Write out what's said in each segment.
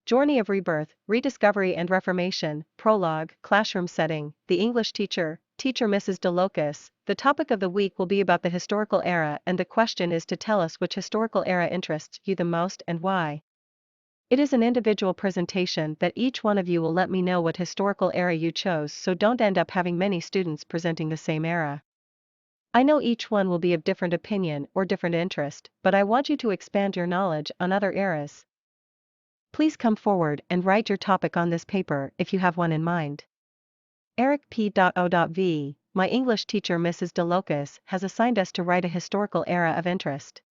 Jorney of Rebirth, Rediscovery and Reformation, Prologue, Classroom Setting, The English Teacher, Teacher Mrs. DeLocus. The topic of the week will be about the historical era, and the question is to tell us which historical era interests you the most and why. It is an individual presentation that each one of you will let me know what historical era you chose, so don't end up having many students presenting the same era. I know each one will be of different opinion or different interest, but I want you to expand your knowledge on other eras. Please come forward and write your topic on this paper if you have one in mind. Eric P.O.V., my English teacher Mrs. DeLocus, has assigned us to write a historical era of interest.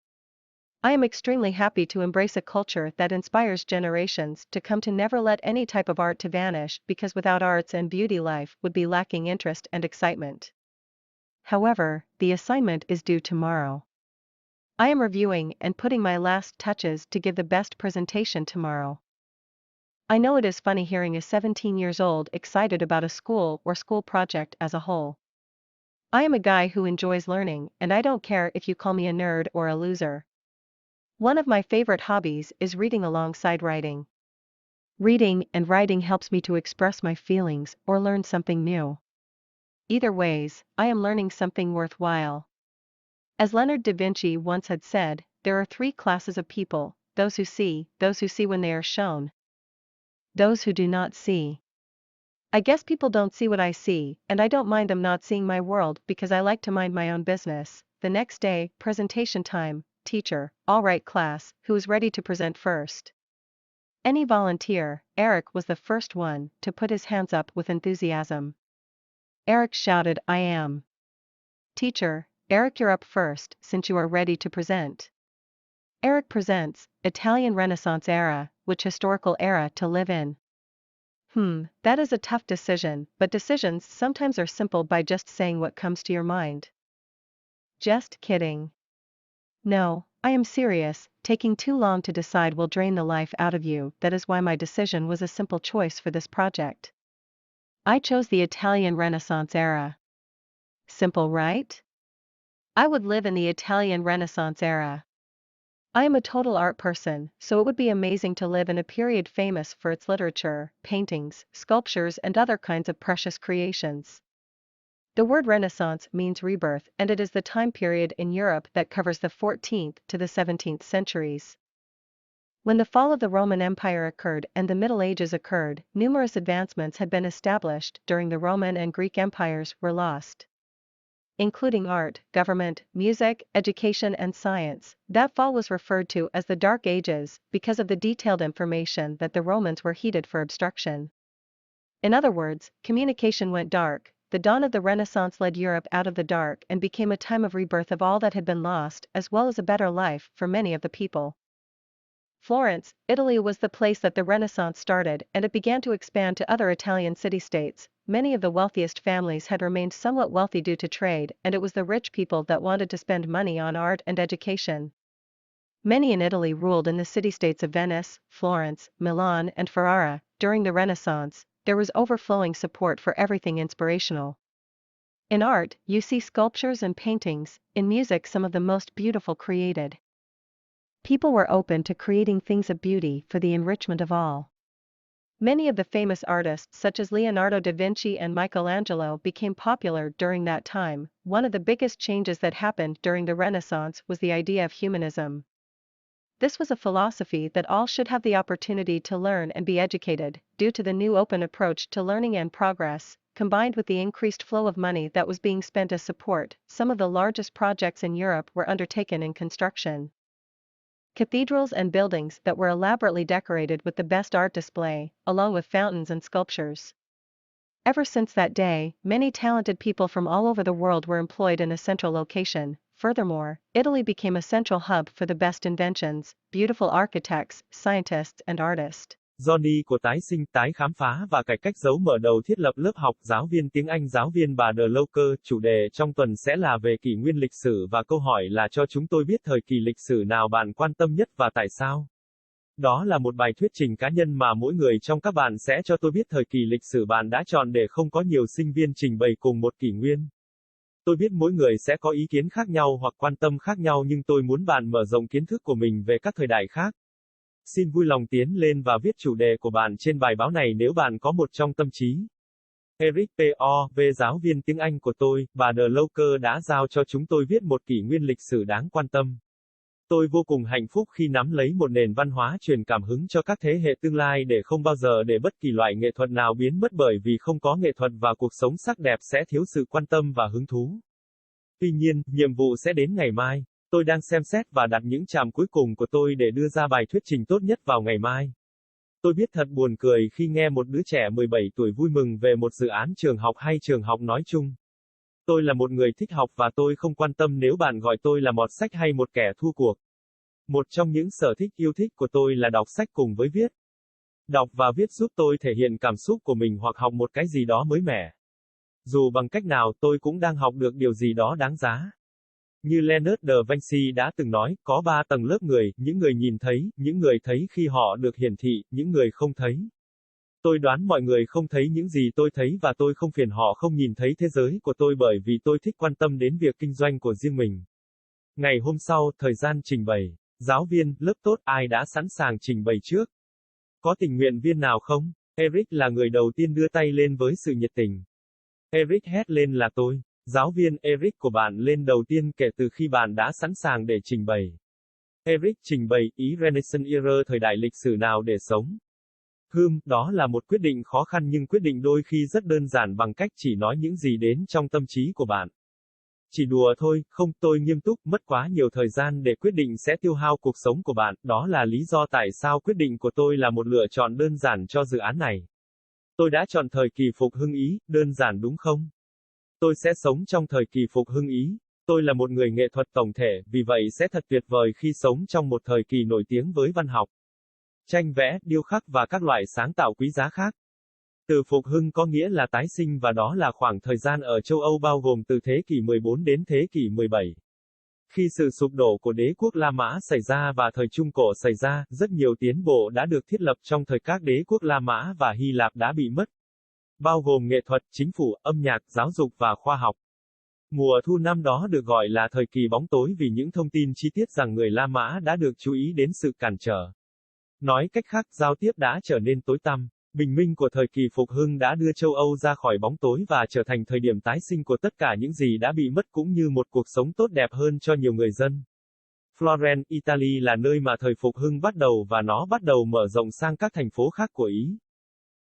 I am extremely happy to embrace a culture that inspires generations to come to never let any type of art to vanish, because without arts and beauty life would be lacking interest and excitement. However, the assignment is due tomorrow. I am reviewing and putting my last touches to give the best presentation tomorrow. I know it is funny hearing a 17 years old excited about a school or school project as a whole. I am a guy who enjoys learning, and I don't care if you call me a nerd or a loser. One of my favorite hobbies is reading alongside writing. Reading and writing helps me to express my feelings or learn something new. Either ways, I am learning something worthwhile. As Leonardo da Vinci once had said, there are three classes of people: those who see when they are shown, those who do not see. I guess people don't see what I see, and I don't mind them not seeing my world because I like to mind my own business. The next day, presentation time. Teacher, all right class, who is ready to present first? Any volunteer. Eric was the first one to put his hands up with enthusiasm. Eric shouted, I am. Teacher, Eric, you're up first, since you are ready to present. Eric presents, Italian Renaissance era, which historical era to live in? That is a tough decision, but decisions sometimes are simple by just saying what comes to your mind. Just kidding. No, I am serious, taking too long to decide will drain the life out of you. That is why my decision was a simple choice for this project. I chose the Italian Renaissance era. Simple, right? I would live in the Italian Renaissance era. I am a total art person, so it would be amazing to live in a period famous for its literature, paintings, sculptures and other kinds of precious creations. The word Renaissance means rebirth, and it is the time period in Europe that covers the 14th to the 17th centuries. When the fall of the Roman Empire occurred and the Middle Ages occurred, numerous advancements had been established during the Roman and Greek empires were lost, including art, government, music, education and science. That fall was referred to as the Dark Ages, because of the detailed information that the Romans were heeded for obstruction. In other words, communication went dark. The dawn of the Renaissance led Europe out of the dark and became a time of rebirth of all that had been lost, as well as a better life for many of the people. Florence, Italy was the place that the Renaissance started, and it began to expand to other Italian city-states. Many of the wealthiest families had remained somewhat wealthy due to trade, and it was the rich people that wanted to spend money on art and education. Many in Italy ruled in the city-states of Venice, Florence, Milan and Ferrara. During the Renaissance, there was overflowing support for everything inspirational. In art, you see sculptures and paintings; in music some of the most beautiful created. People were open to creating things of beauty for the enrichment of all. Many of the famous artists such as Leonardo da Vinci and Michelangelo became popular during that time. One of the biggest changes that happened during the Renaissance was the idea of humanism. This was a philosophy that all should have the opportunity to learn and be educated. Due to the new open approach to learning and progress, combined with the increased flow of money that was being spent as support, some of the largest projects in Europe were undertaken in construction. Cathedrals and buildings that were elaborately decorated with the best art display, along with fountains and sculptures. Ever since that day, many talented people from all over the world were employed in a central location. Furthermore, Italy became a central hub for the best inventions, beautiful architects, scientists and artists. Jorney của tái sinh, tái khám phá và cải cách dấu mở đầu thiết lập lớp học giáo viên tiếng Anh giáo viên bà DeLocus. Chủ đề trong tuần sẽ là về kỷ nguyên lịch sử và câu hỏi là cho chúng tôi biết thời kỳ lịch sử nào bạn quan tâm nhất và tại sao. Đó là một bài thuyết trình cá nhân mà mỗi người trong các bạn sẽ cho tôi biết thời kỳ lịch sử bạn đã chọn để không có nhiều sinh viên trình bày cùng một kỷ nguyên. Tôi biết mỗi người sẽ có ý kiến khác nhau hoặc quan tâm khác nhau, nhưng tôi muốn bạn mở rộng kiến thức của mình về các thời đại khác. Xin vui lòng tiến lên và viết chủ đề của bạn trên bài báo này nếu bạn có một trong tâm trí. Eric P.O. về giáo viên tiếng Anh của tôi, bà The Loker đã giao cho chúng tôi viết một kỷ nguyên lịch sử đáng quan tâm. Tôi vô cùng hạnh phúc khi nắm lấy một nền văn hóa truyền cảm hứng cho các thế hệ tương lai để không bao giờ để bất kỳ loại nghệ thuật nào biến mất bởi vì không có nghệ thuật và cuộc sống sắc đẹp sẽ thiếu sự quan tâm và hứng thú. Tuy nhiên, nhiệm vụ sẽ đến ngày mai. Tôi đang xem xét và đặt những chạm cuối cùng của tôi để đưa ra bài thuyết trình tốt nhất vào ngày mai. Tôi biết thật buồn cười khi nghe một đứa trẻ 17 tuổi vui mừng về một dự án trường học hay trường học nói chung. Tôi là một người thích học và tôi không quan tâm nếu bạn gọi tôi là mọt sách hay một kẻ thua cuộc. Một trong những sở thích yêu thích của tôi là đọc sách cùng với viết. Đọc và viết giúp tôi thể hiện cảm xúc của mình hoặc học một cái gì đó mới mẻ. Dù bằng cách nào tôi cũng đang học được điều gì đó đáng giá. Như Leonard da Vinci đã từng nói, có 3 tầng lớp người, những người nhìn thấy, những người thấy khi họ được hiển thị, những người không thấy. Tôi đoán mọi người không thấy những gì tôi thấy và tôi không phiền họ không nhìn thấy thế giới của tôi bởi vì tôi thích quan tâm đến việc kinh doanh của riêng mình. Ngày hôm sau, thời gian trình bày. Giáo viên, lớp tốt, ai đã sẵn sàng trình bày trước? Có tình nguyện viên nào không? Eric là người đầu tiên đưa tay lên với sự nhiệt tình. Eric hét lên là tôi. Giáo viên, Eric của bạn lên đầu tiên kể từ khi bạn đã sẵn sàng để trình bày. Eric trình bày ý Renaissance era thời đại lịch sử nào để sống. Đó là một quyết định khó khăn nhưng quyết định đôi khi rất đơn giản bằng cách chỉ nói những gì đến trong tâm trí của bạn. Chỉ đùa thôi, không, tôi nghiêm túc, mất quá nhiều thời gian để quyết định sẽ tiêu hao cuộc sống của bạn, đó là lý do tại sao quyết định của tôi là một lựa chọn đơn giản cho dự án này. Tôi đã chọn thời kỳ phục hưng Ý, đơn giản đúng không? Tôi sẽ sống trong thời kỳ phục hưng Ý. Tôi là một người nghệ thuật tổng thể, vì vậy sẽ thật tuyệt vời khi sống trong một thời kỳ nổi tiếng với văn học, tranh vẽ, điêu khắc và các loại sáng tạo quý giá khác. Từ phục hưng có nghĩa là tái sinh và đó là khoảng thời gian ở châu Âu bao gồm từ thế kỷ 14 đến thế kỷ 17. Khi sự sụp đổ của đế quốc La Mã xảy ra và thời Trung Cổ xảy ra, rất nhiều tiến bộ đã được thiết lập trong thời các đế quốc La Mã và Hy Lạp đã bị mất. Bao gồm nghệ thuật, chính phủ, âm nhạc, giáo dục và khoa học. Mùa thu năm đó được gọi là thời kỳ bóng tối vì những thông tin chi tiết rằng người La Mã đã được chú ý đến sự cản trở. Nói cách khác, giao tiếp đã trở nên tối tăm. Bình minh của thời kỳ phục hưng đã đưa châu Âu ra khỏi bóng tối và trở thành thời điểm tái sinh của tất cả những gì đã bị mất cũng như một cuộc sống tốt đẹp hơn cho nhiều người dân. Florence, Italy là nơi mà thời phục hưng bắt đầu và nó bắt đầu mở rộng sang các thành phố khác của Ý.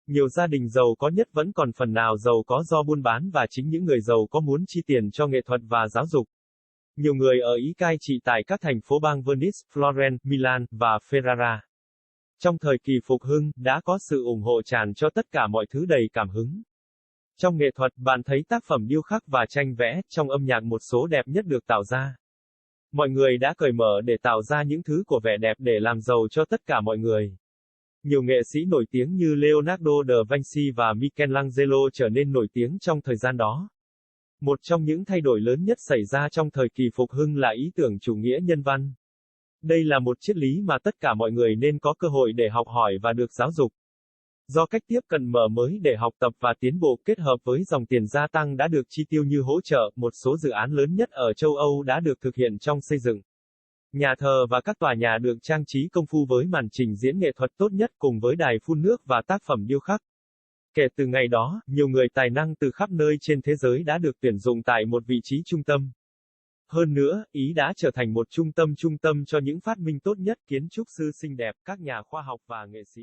Nhiều gia đình giàu có nhất vẫn còn phần nào giàu có do buôn bán và chính những người giàu có muốn chi tiền cho nghệ thuật và giáo dục. Nhiều người ở Ý cai trị tại các thành phố bang Venice, Florence, Milan và Ferrara. Trong thời kỳ phục hưng, đã có sự ủng hộ tràn cho tất cả mọi thứ đầy cảm hứng. Trong nghệ thuật, bạn thấy tác phẩm điêu khắc và tranh vẽ, trong âm nhạc một số đẹp nhất được tạo ra. Mọi người đã cởi mở để tạo ra những thứ của vẻ đẹp để làm giàu cho tất cả mọi người. Nhiều nghệ sĩ nổi tiếng như Leonardo da Vinci và Michelangelo trở nên nổi tiếng trong thời gian đó. Một trong những thay đổi lớn nhất xảy ra trong thời kỳ phục hưng là ý tưởng chủ nghĩa nhân văn. Đây là một triết lý mà tất cả mọi người nên có cơ hội để học hỏi và được giáo dục. Do cách tiếp cận mở mới để học tập và tiến bộ kết hợp với dòng tiền gia tăng đã được chi tiêu như hỗ trợ, một số dự án lớn nhất ở châu Âu đã được thực hiện trong xây dựng. Nhà thờ và các tòa nhà được trang trí công phu với màn trình diễn nghệ thuật tốt nhất cùng với đài phun nước và tác phẩm điêu khắc. Kể từ ngày đó, nhiều người tài năng từ khắp nơi trên thế giới đã được tuyển dụng tại một vị trí trung tâm. Hơn nữa, Ý đã trở thành một trung tâm cho những phát minh tốt nhất, kiến trúc sư xinh đẹp, các nhà khoa học và nghệ sĩ.